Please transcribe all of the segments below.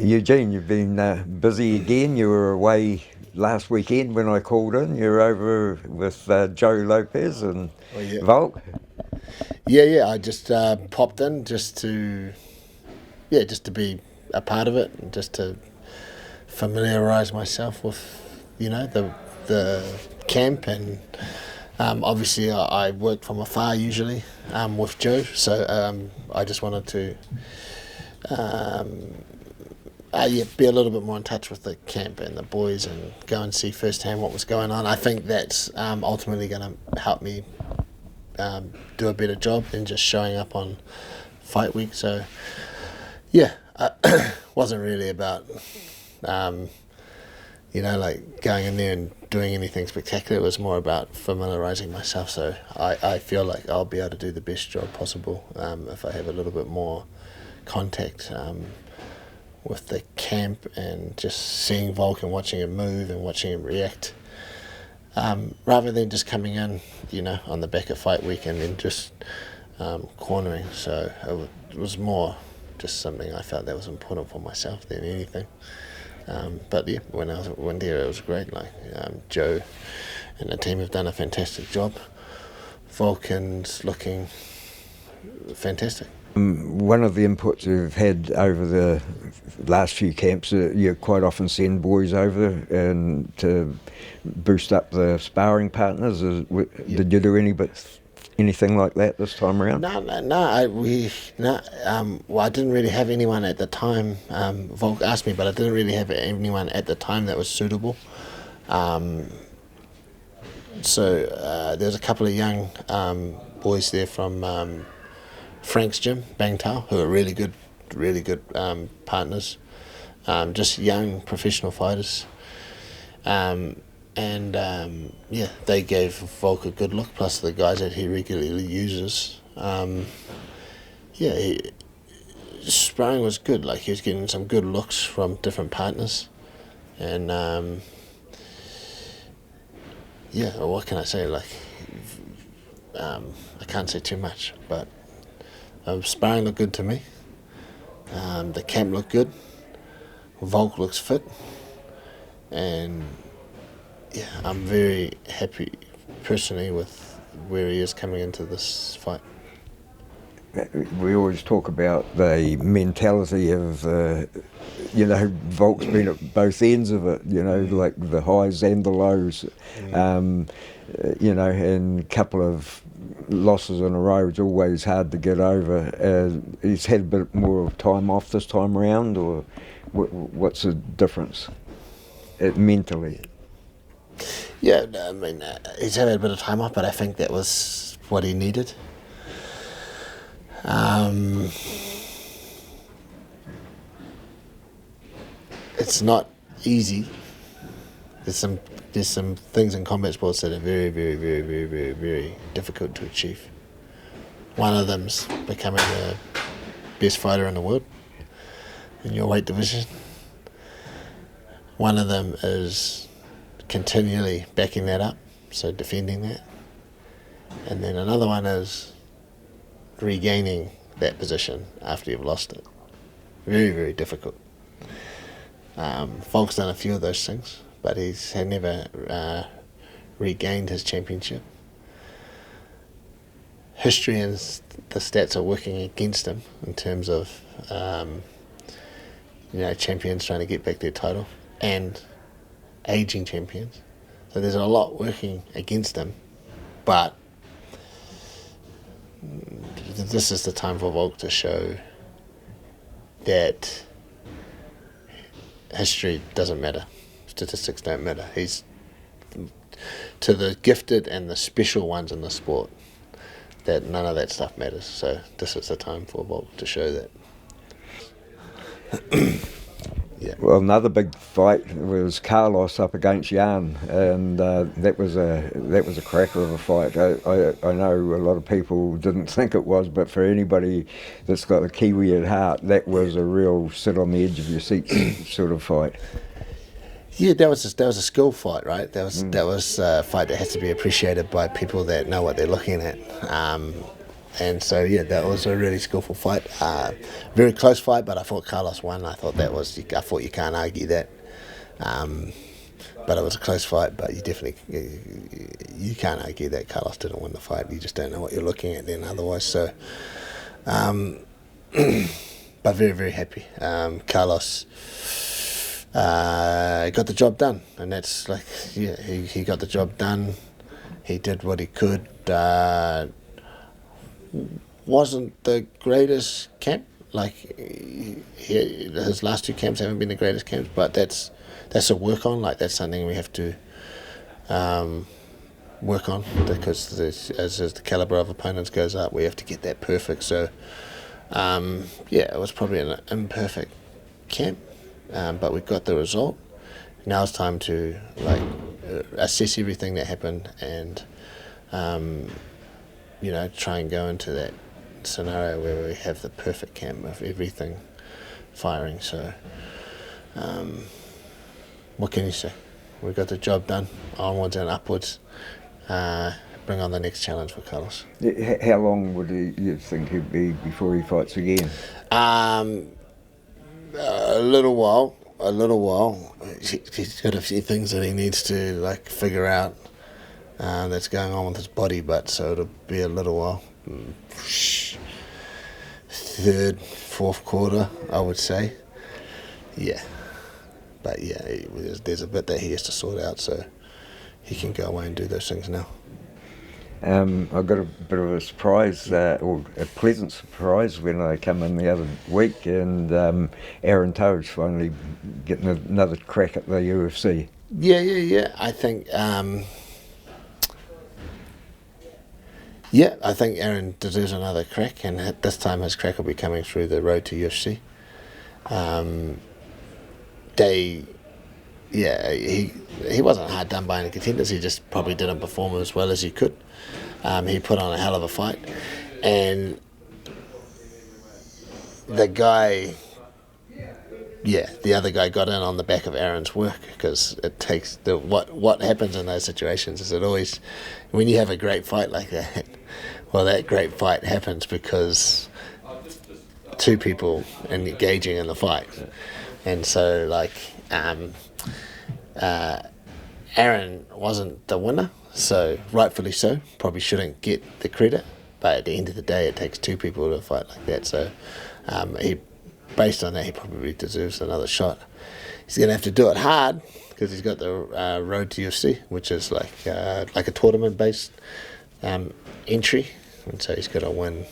Eugene, you've been busy again. You were away last weekend when I called in. You're over with Joe Lopez and Volk. Yeah. I just popped in just to be a part of it, and just to familiarise myself with the camp, and obviously I work from afar usually with Joe, so I just wanted to be a little bit more in touch with the camp and the boys, and go and see firsthand what was going on. I think that's ultimately going to help me do a better job than just showing up on fight week. So wasn't really about like going in there and doing anything spectacular. It was more about familiarising myself, so I feel like I'll be able to do the best job possible if I have a little bit more contact with the camp, and just seeing Volk and watching him move and watching him react, rather than just coming in, on the back of fight week and then just cornering. So it was more just something I felt that was important for myself than anything. But yeah, when I went there, it was great. Like Joe and the team have done a fantastic job. Vulcan's looking fantastic. One of the inputs you've had over the last few camps, you quite often send boys over and to boost up the sparring partners. Did you do anything like that this time around? No. Well, I didn't really have anyone at the time. Volk asked me, but I didn't really have anyone at the time that was suitable. So there's a couple of young boys there from Frank's gym, Bang Tao, who are really good partners. Just young professional fighters. They gave Volk a good look, plus the guys that he regularly uses. Sparring was good. Like, he was getting some good looks from different partners. And, what can I say? Like, I can't say too much, but sparring looked good to me. The camp looked good. Volk looks fit. And I'm very happy personally with where he is coming into this fight. We always talk about the mentality of, Volk's been at both ends of it, like the highs and the lows. And a couple of losses in a row, it's always hard to get over. He's had a bit more time off this time around, or what's the difference mentally? Yeah, I mean, he's had a bit of time off, but I think that was what he needed. It's not easy. There's some things in combat sports that are very, very, very, very, very, very difficult to achieve. One of them's becoming the best fighter in the world in your weight division. One of them is continually backing that up, so defending that. And then another one is regaining that position after you've lost it. Very, very difficult. Volk's done a few of those things, but he's had never regained his championship. History and the stats are working against him in terms of champions trying to get back their title and aging champions. So there's a lot working against him, but this is the time for Volk to show that history doesn't matter, statistics don't matter. He's to the gifted and the special ones in the sport, that none of that stuff matters. So this is the time for Volk to show that. Yeah. Well, another big fight was Carlos up against Jan, and that was a cracker of a fight. I know a lot of people didn't think it was, but for anybody that's got a Kiwi at heart, that was a real sit on the edge of your seat sort of fight. Yeah, that was a skill fight, right? That was a fight that has to be appreciated by people that know what they're looking at. And so, yeah, that was a really skillful fight. Very close fight, but I thought Carlos won. I thought you can't argue that. But it was a close fight, but you can't argue that Carlos didn't win the fight. You just don't know what you're looking at then otherwise. So, but very, very happy. Carlos got the job done, and that's like, yeah, he got the job done. He did what he could. Wasn't the greatest camp. Like, his last 2 camps haven't been the greatest camps, but that's a work on. Like, that's something we have to work on, because as the caliber of opponents goes up, we have to get that perfect. So, it was probably an imperfect camp, but we got the result. Now it's time to assess everything that happened and try and go into that scenario where we have the perfect camp of everything firing. So what can you say? We got the job done, onwards and upwards. Bring on the next challenge for Carlos. How long would you think he'd be before he fights again? A little while. He's got a few things that he needs to figure out that's going on with his body, but so it'll be a little while. 3rd, 4th quarter, I would say. Yeah. But yeah, there's a bit that he has to sort out, so he can go away and do those things now. I got a bit of a surprise, or a pleasant surprise, when I came in the other week, and Aaron Toe's finally getting another crack at the UFC. Yeah. I think, I think Aaron deserves another crack, and this time his crack will be coming through the road to UFC. He wasn't hard done by any contenders. He just probably didn't perform as well as he could. He put on a hell of a fight, and the other guy got in on the back of Aaron's work, because it takes what happens in those situations is it always, when you have a great fight like that, well, that great fight happens because 2 people engaging in the fight. And so Aaron wasn't the winner, so rightfully so, probably shouldn't get the credit, but at the end of the day it takes 2 people to fight like that. So based on that, he probably deserves another shot. He's going to have to do it hard, because he's got the road to UFC, which is like a tournament based entry, and so he's got to win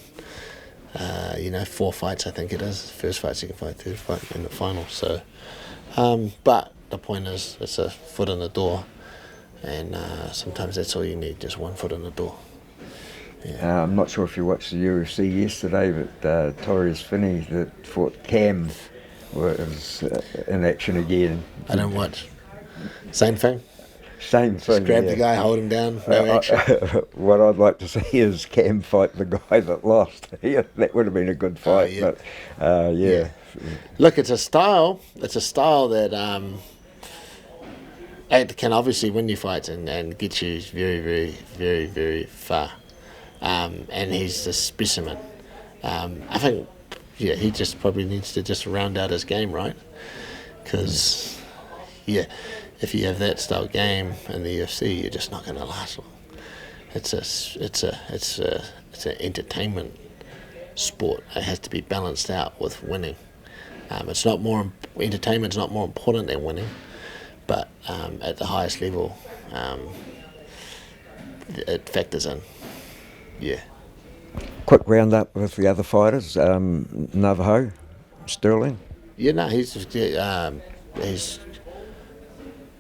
4 fights, I think it is. First fight, second fight, third fight, and the final. So but the point is, it's a foot in the door, and sometimes that's all you need, just 1 foot in the door. Yeah. I'm not sure if you watched the UFC yesterday, but Torres Finney that fought Cam was in action again. I don't watch. Same thing? Same thing. Just grab the guy, hold him down, no action. What I'd like to see is Cam fight the guy that lost. That would have been a good fight. But Look, it's a style. It's a style that it can obviously win you fights and get you very, very, very, very far. And he's a specimen. I think, he just probably needs to just round out his game, right? Because, if you have that style game in the UFC, you're just not going to last long. It's an entertainment sport. It has to be balanced out with winning. Entertainment's not more important than winning, but at the highest level, it factors in. Yeah. Quick round up with the other fighters. Navajo, Sterling. He's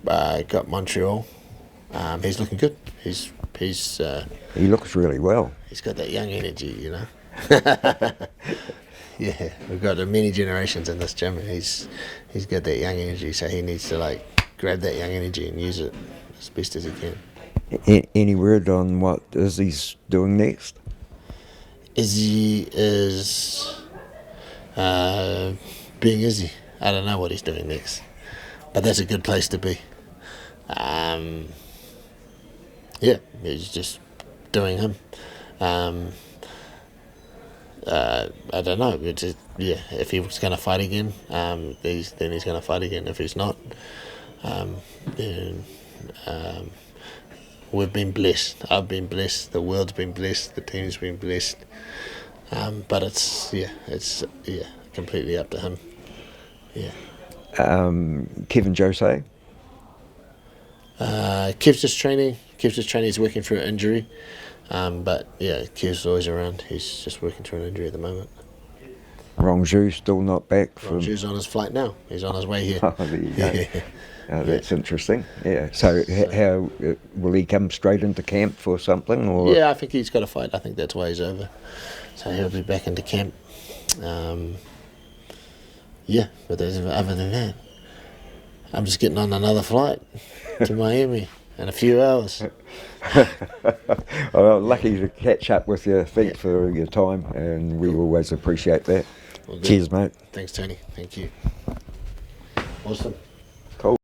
got Montreal. He's looking good. He looks really well. He's got that young energy, Yeah, we've got many generations in this gym, and he's got that young energy, so he needs to grab that young energy and use it as best as he can. Any word on what Izzy's doing next? Izzy is being Izzy. I don't know what he's doing next, but that's a good place to be. He's just doing him. I don't know. If he was going to fight again, then he's going to fight again. If he's not, then we've been blessed. I've been blessed. The world's been blessed. The team's been blessed. But it's completely up to him. Yeah. Kevin Jose. Kev's just training. He's working through an injury. But yeah, Kev's always around. He's just working through an injury at the moment. Rongju still not back from. Rongju's on his flight now. He's on his way here. Oh, there you go. That's interesting. Yeah. So how will he come straight into camp for something? Or? Yeah, I think he's got a fight. I think that's why he's over. So he'll be back into camp. But other than that, I'm just getting on another flight to Miami in a few hours. Well, lucky to catch up with you. Thanks for your time, and we always appreciate that. Cheers, mate. Thanks, Tony. Thank you. Awesome. Cool.